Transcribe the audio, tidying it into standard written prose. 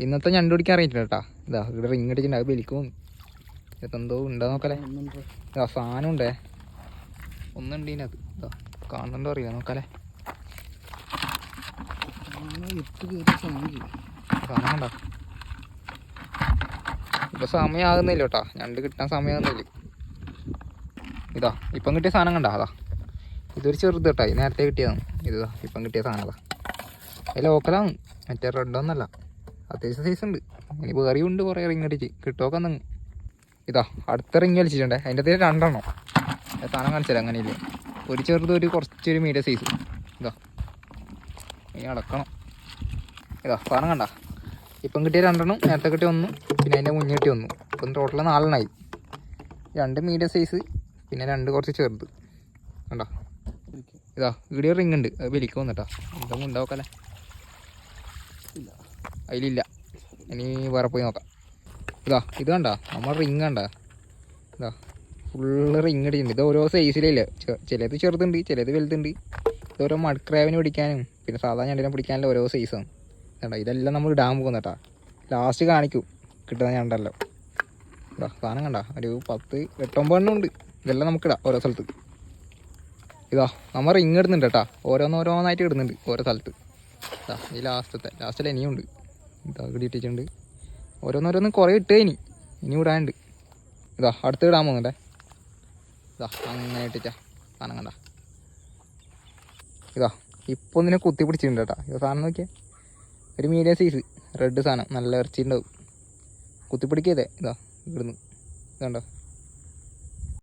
ഇന്നത്തെ ഞണ്ട് പിടിക്കാൻ അറിയിട്ടില്ല കേട്ടാ. ഇതാ ഇവിടെ റിങ് അടിച്ചിട്ടുണ്ട്, അത് ബലിക്കും. ഇതെന്തോ ഉണ്ടോ നോക്കാലേ. ഇതാ സാധനം ഉണ്ടേ, ഒന്നുണ്ട് ഇതിനകത്ത്. ഇതാ കാണുന്നുണ്ടോ അറിയാം, നോക്കാലേ. സാധനം കണ്ടോ? ഇപ്പൊ സമയമാകുന്നില്ല കേട്ടാ, ഞണ്ട് കിട്ടാൻ സമയമാകുന്നില്ല. ഇതാ ഇപ്പം കിട്ടിയ സാധനം കണ്ടാ. അതാ ഇതൊരു ചെറുത് കേട്ടാ, നേരത്തെ കിട്ടിയതാണ്. ഇതാ ഇപ്പം കിട്ടിയ സാധനം അതാ. അത് ലോക്കലാണ്, മറ്റേ റെഡൊന്നല്ല. അത്യാവശ്യം സൈസ് ഉണ്ട്. ഇനി വേറെയും ഉണ്ട് കുറേ റിങ് അടിച്ച് കിട്ടുമൊക്കെ നിങ്ങൾ. ഇതാ അടുത്ത റിങ് കളിച്ചിട്ടുണ്ടേ, അതിൻ്റെ അകത്ത് രണ്ടെണ്ണം. സാധനം കാണിച്ചാൽ അങ്ങനെയില്ല. ഒരു ചെറുത്, ഒരു കുറച്ചൊരു മീഡിയം സൈസ്. ഇതാ ഇനി അടക്കണം. ഇതാ സാധനം കണ്ട. ഇപ്പം കിട്ടിയ രണ്ടെണ്ണം, നേരത്തെ കിട്ടിയ ഒന്നും, പിന്നെ അതിൻ്റെ മുന്നേ കിട്ടിയ ഒന്നും. ഇപ്പം ടോട്ടൽ 4 രണ്ട് മീഡിയം സൈസ്, പിന്നെ 2 കുറച്ച് ചെറുത്. കണ്ടോ? ഇതാ വീഡിയോ റിങ് ഉണ്ട്, അത് വലിക്കും വന്നിട്ടാ. എന്തെങ്കിലും ഉണ്ടാവക്കല്ലേ. അതിലില്ല, ഇനി വേറെ പോയി നോക്കാം. ഇതാ ഇത് കണ്ട, നമ്മൾ റിങ് കണ്ട. ഇതാ ഫുള്ള് റിങ് അടിച്ചിട്ടുണ്ട്. ഇത് ഓരോ സൈസിലില്ല, ചിലത് ചെറുതുണ്ട്, ചിലത് വലുതുണ്ട്. ഇതോരോ മഡ്ക്രാവിന് പിടിക്കാനും പിന്നെ സാധാരണ ഞണ്ടിനെ പിടിക്കാനുള്ള ഓരോ സൈസാണ്. കേട്ടോ ഇതെല്ലാം നമ്മൾ ഇടാൻ പോകുന്ന കേട്ടാ. ലാസ്റ്റ് കാണിക്കും കിട്ടുന്ന ഞണ്ടല്ലോ. ഇതാ സാധനം കണ്ട, ഒരു 10-8-9 എണ്ണം ഉണ്ട്. ഇതെല്ലാം നമുക്കിടാം ഓരോ സ്ഥലത്ത്. ഇതാ നമ്മൾ റിങ് ഇടുന്നുണ്ട് കേട്ടാ, ഓരോന്നോരോന്നായിട്ട് ഇടുന്നുണ്ട് ഓരോ സ്ഥലത്ത്. ഇതാ ഈ ലാസ്റ്റിൽ ഇനിയും ഉണ്ട്. ഇതാ ഇവിടെ ഇട്ടിട്ടുണ്ട്. ഓരോന്നോരോന്നും കുറേ ഇട്ടേ ഇനി ഇടാനുണ്ട്. ഇതാ അടുത്ത് ഇടാൻ പോകുന്നുണ്ടേ. ഇതാ അങ്ങനെ ഇട്ടിട്ടാ സാധനം കണ്ട. ഇതാ ഇപ്പോൾ ഇതിനെ കുത്തി പിടിച്ചിട്ടുണ്ട് കേട്ടാ. ഇത് സാധനം നോക്കിയാൽ ഒരു മീഡിയം സൈസ് റെഡ് സാധനം, നല്ല ഇറച്ചിണ്ടാവും. കുത്തിപ്പിടിക്കതേ. ഇതാ ഇവിടുന്ന് ഇതുണ്ടോ.